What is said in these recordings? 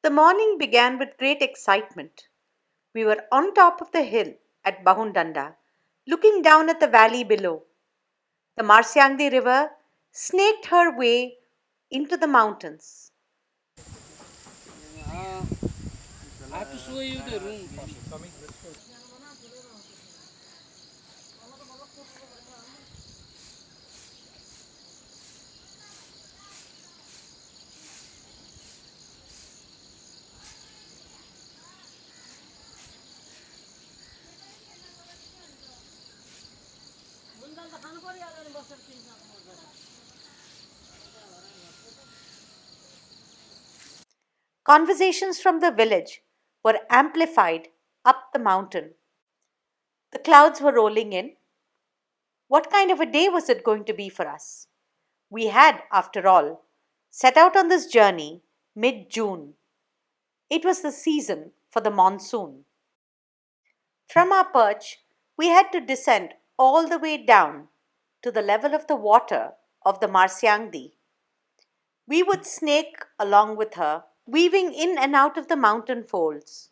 The morning began with great excitement. We were on top of the hill at Bahundanda, looking down at the valley below. The Marsyangdi River snaked her way into the mountains. I have to show you the room first. Conversations from the village were amplified up the mountain. The clouds were rolling in. What kind of a day was it going to be for us? We had, after all, set out on this journey mid June. It was the season for the monsoon. From our perch, we had to descend all the way down to the level of the water of the Marsyangdi. We would snake along with her, weaving in and out of the mountain folds.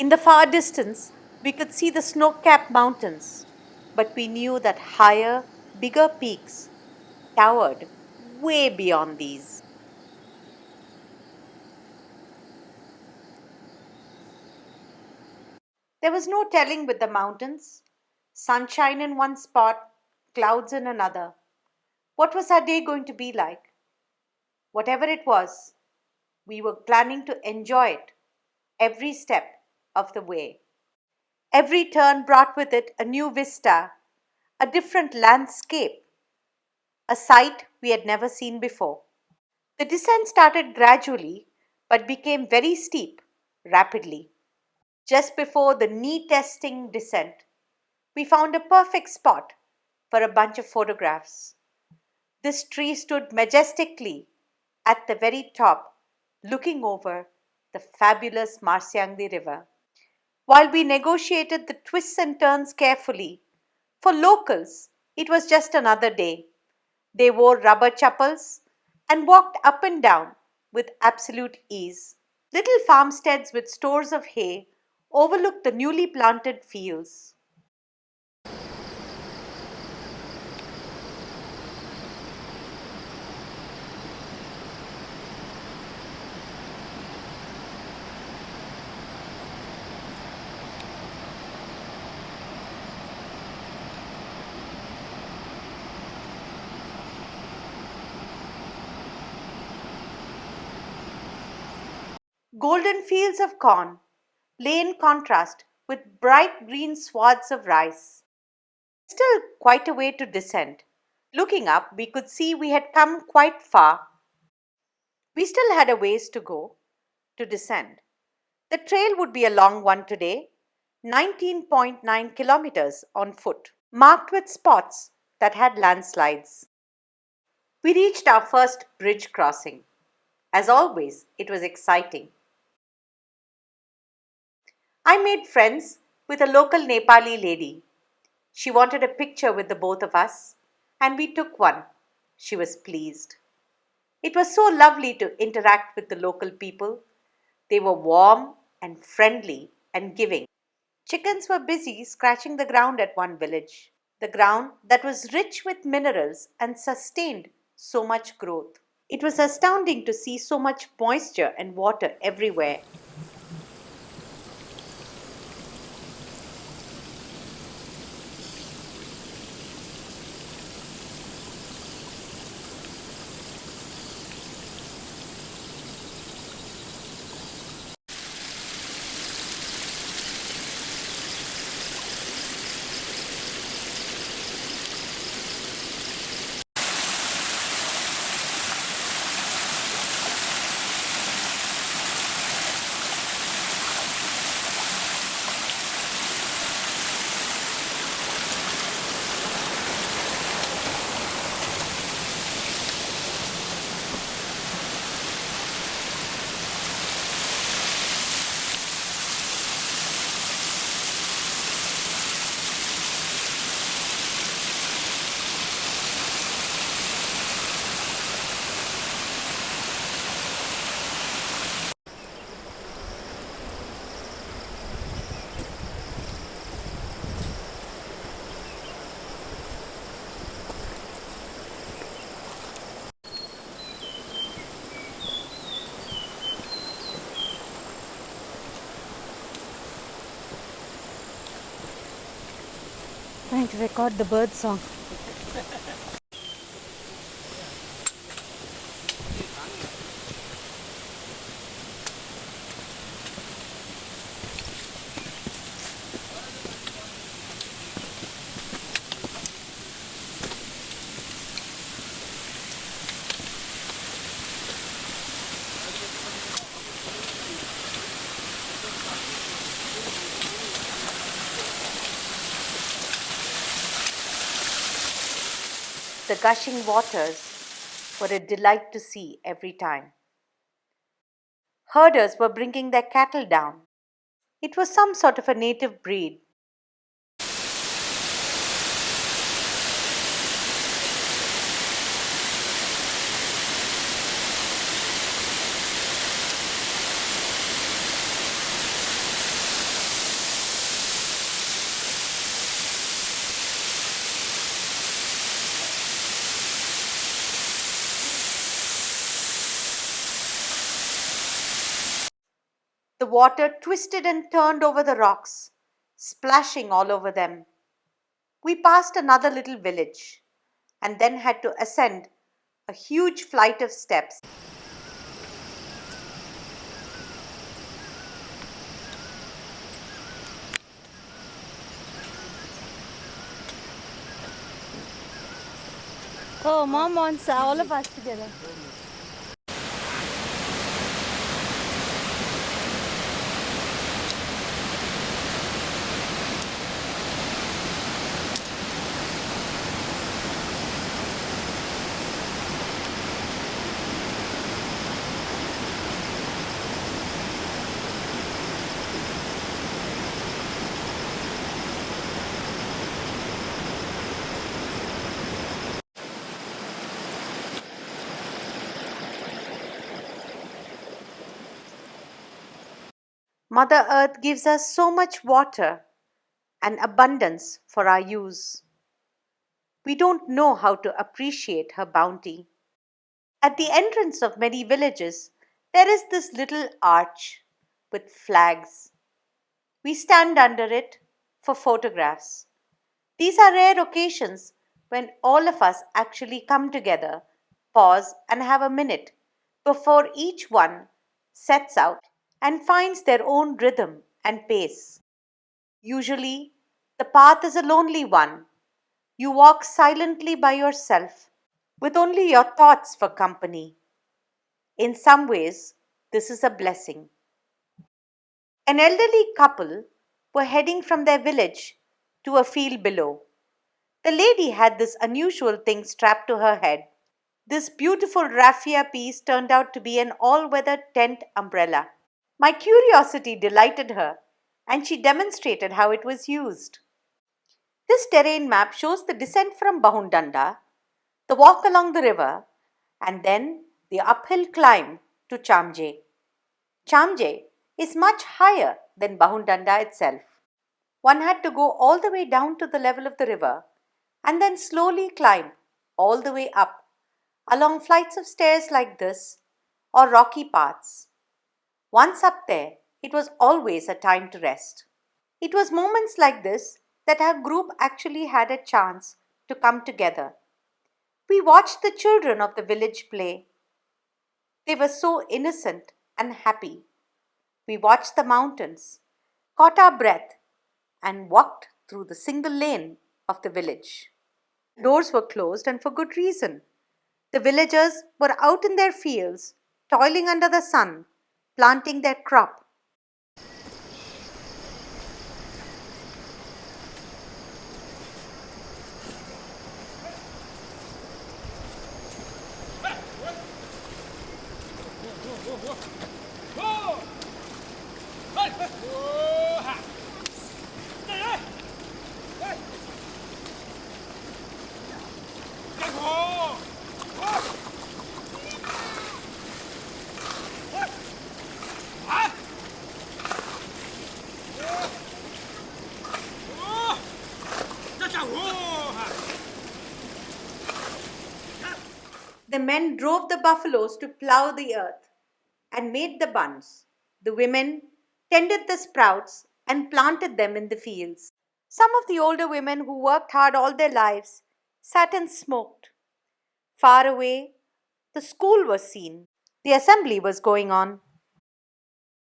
In the far distance, we could see the snow capped mountains, but we knew that higher, bigger peaks towered way beyond these. There was no telling with the mountains. Sunshine in one spot, clouds in another. What was our day going to be like? Whatever it was, we were planning to enjoy it every step of the way. Every turn brought with it a new vista, a different landscape, a sight we had never seen before. The descent started gradually but became very steep rapidly. Just before the knee testing descent, we found a perfect spot for a bunch of photographs. This tree stood majestically at the very top, looking over the fabulous Marsyangdi River. While we negotiated the twists and turns carefully, for locals, it was just another day. They wore rubber chappals and walked up and down with absolute ease. Little farmsteads with stores of hay overlooked the newly planted fields. Golden fields of corn lay in contrast with bright green swaths of rice. Still quite a way to descend. Looking up, we could see we had come quite far. We still had a ways to go to descend. The trail would be a long one today, 19.9 kilometers on foot, marked with spots that had landslides. We reached our first bridge crossing. As always, it was exciting. I made friends with a local Nepali lady. She wanted a picture with the both of us, and we took one. She was pleased. It was so lovely to interact with the local people. They were warm and friendly and giving. Chickens were busy scratching the ground at one village, the ground that was rich with minerals and sustained so much growth. It was astounding to see so much moisture and water everywhere. to record the bird song. The gushing waters were a delight to see every time. Herders were bringing their cattle down. It was some sort of a native breed. The water twisted and turned over the rocks, splashing all over them. We passed another little village and then had to ascend a huge flight of steps. Oh, Mom wants all of us together. Mother Earth gives us so much water and abundance for our use. We don't know how to appreciate her bounty. At the entrance of many villages, there is this little arch with flags. We stand under it for photographs. These are rare occasions when all of us actually come together, pause, and have a minute before each one sets out and finds their own rhythm and pace. Usually, the path is a lonely one. You walk silently by yourself with only your thoughts for company. In some ways, this is a blessing. An elderly couple were heading from their village to a field below. The lady had this unusual thing strapped to her head. This beautiful raffia piece turned out to be an all weather tent umbrella. My curiosity delighted her, and she demonstrated how it was used. This terrain map shows the descent from Bahundanda, the walk along the river, and then the uphill climb to Chamje. Chamje is much higher than Bahundanda itself. One had to go all the way down to the level of the river and then slowly climb all the way up along flights of stairs like this or rocky paths. Once up there, it was always a time to rest. It was moments like this that our group actually had a chance to come together. We watched the children of the village play. They were so innocent and happy. We watched the mountains, caught our breath, and walked through the single lane of the village. Doors were closed and for good reason. The villagers were out in their fields, toiling under the sun, planting their crop. The men drove the buffaloes to plow the earth and made the bunds. The women tended the sprouts and planted them in the fields. Some of the older women who worked hard all their lives sat and smoked. Far away, the school was seen. The assembly was going on.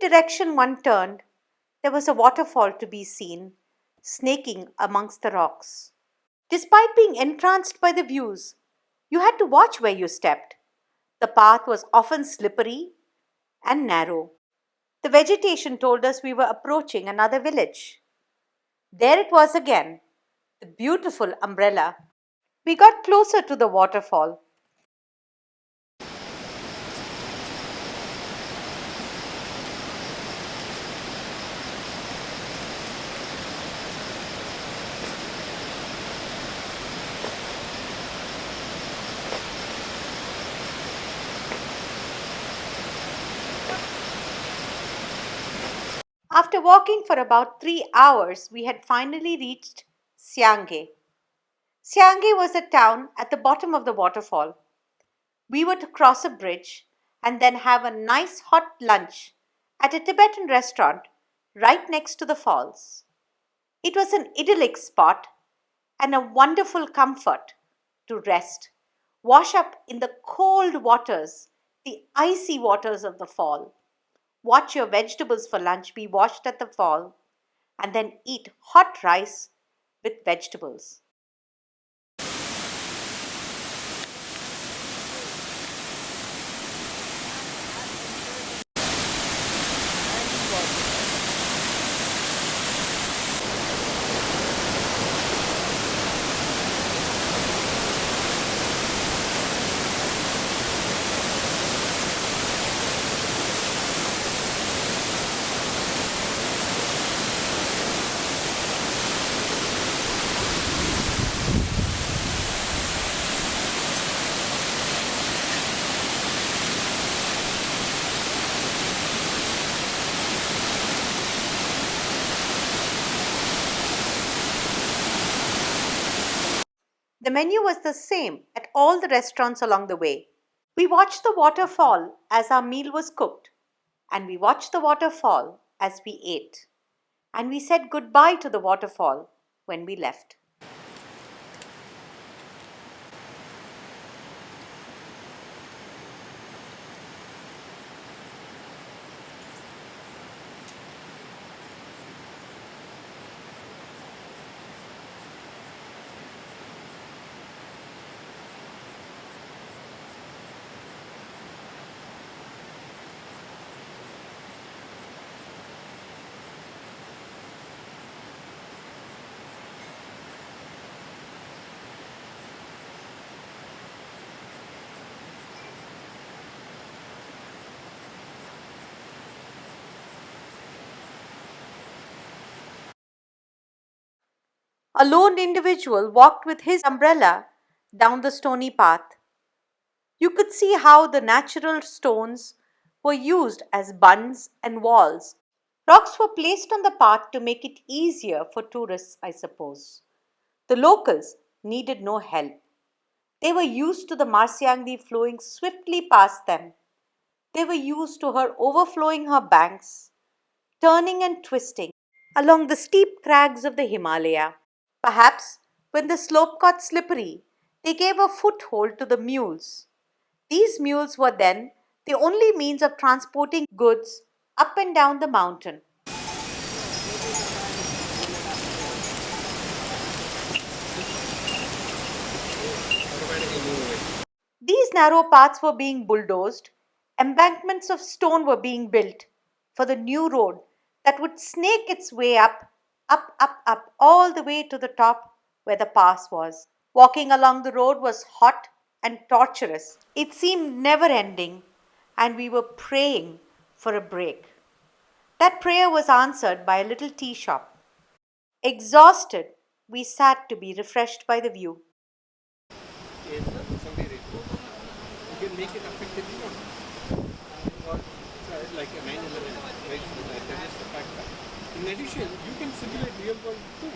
Direction one turned, there was a waterfall to be seen, snaking amongst the rocks. Despite being entranced by the views, you had to watch where you stepped. The path was often slippery and narrow. The vegetation told us we were approaching another village. There it was again, the beautiful umbrella. We got closer to the waterfall. After walking for about 3 hours, we had finally reached Siangye. Siangye was a town at the bottom of the waterfall. We were to cross a bridge and then have a nice hot lunch at a Tibetan restaurant right next to the falls. It was an idyllic spot and a wonderful comfort to rest, wash up in the cold waters, the icy waters of the fall. Watch your vegetables for lunch be washed at the fall, and then eat hot rice with vegetables. The menu was the same at all the restaurants along the way. We watched the waterfall as our meal was cooked, and we watched the waterfall as we ate, and we said goodbye to the waterfall when we left. A lone individual walked with his umbrella down the stony path. You could see how the natural stones were used as bunds and walls. Rocks were placed on the path to make it easier for tourists, I suppose. The locals needed no help. They were used to the Marsyangdi flowing swiftly past them. They were used to her overflowing her banks, turning and twisting along the steep crags of the Himalaya. Perhaps when the slope got slippery, they gave a foothold to the mules. These mules were then the only means of transporting goods up and down the mountain. These narrow paths were being bulldozed, embankments of stone were being built for the new road that would snake its way up, all the way to the top where the pass was. Walking along the road was hot and torturous. It seemed never ending, and we were praying for a break. That prayer was answered by a little tea shop. Exhausted, we sat to be refreshed by the view. You can make it effectively or like a 9/11, right? So that is the factor. In addition, you can simulate real world too.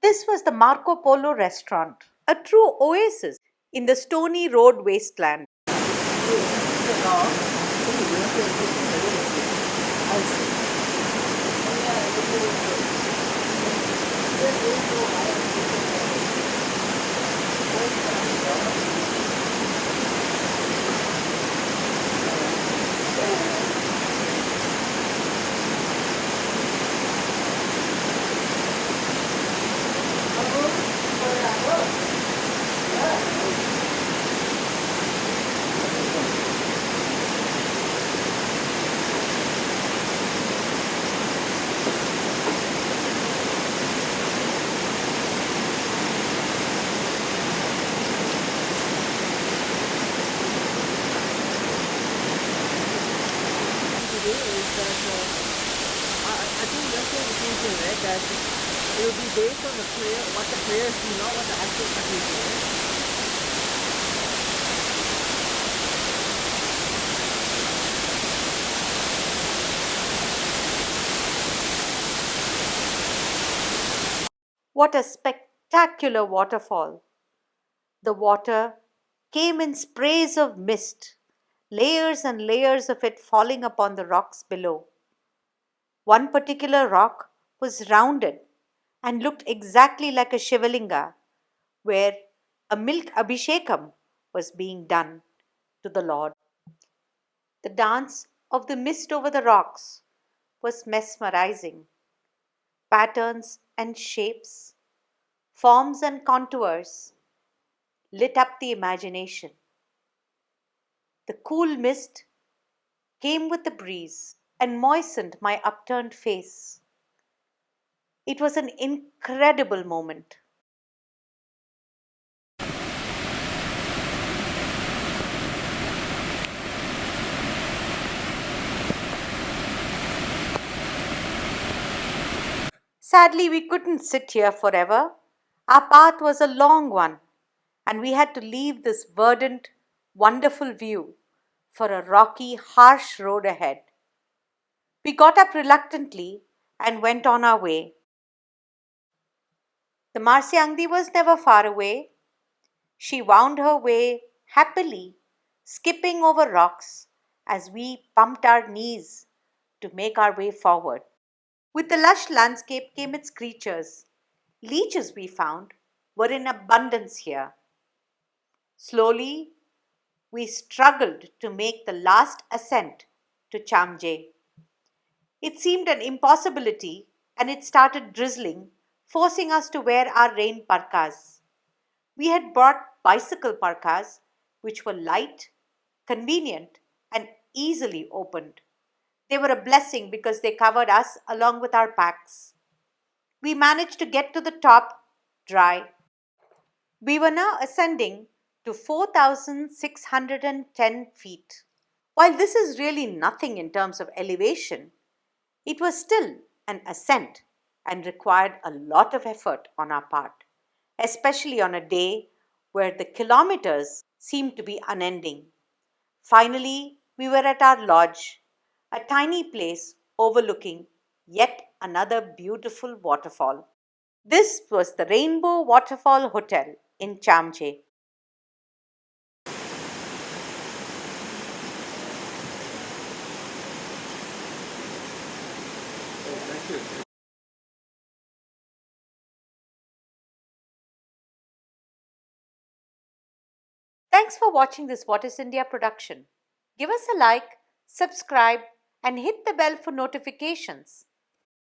This was the Marco Polo restaurant, a true oasis in the stony road wasteland. Today is that I think yesterday we came to it that it will be based on the prayer, what the prayers do, not what the actual country is. What a spectacular waterfall! The water came in sprays of mist, layers and layers of it falling upon the rocks below. One particular rock was rounded and looked exactly like a Shivalinga, where a milk abhishekam was being done to the Lord. The dance of the mist over the rocks was mesmerizing. Patterns and shapes, forms and contours lit up the imagination. The cool mist came with the breeze and moistened my upturned face. It was an incredible moment. Sadly, we couldn't sit here forever. Our path was a long one, and we had to leave this verdant, wonderful view for a rocky, harsh road ahead. We got up reluctantly and went on our way. The Marsyangdi was never far away. She wound her way happily, skipping over rocks as we pumped our knees to make our way forward. With the lush landscape came its creatures. Leeches, we found, were in abundance here. Slowly, we struggled to make the last ascent to Chamje. It seemed an impossibility, and it started drizzling, forcing us to wear our rain parkas. We had brought bicycle parkas, which were light, convenient, and easily opened. They were a blessing because they covered us along with our packs. We managed to get to the top dry. We were now ascending to 4,610 feet. While this is really nothing in terms of elevation, it was still an ascent and required a lot of effort on our part, especially on a day where the kilometers seemed to be unending. Finally, we were at our lodge, a tiny place overlooking yet another beautiful waterfall. This was the Rainbow Waterfall Hotel in Chamje. Thank you. Thanks for watching this What is India production. Give us a like, subscribe, and hit the bell for notifications.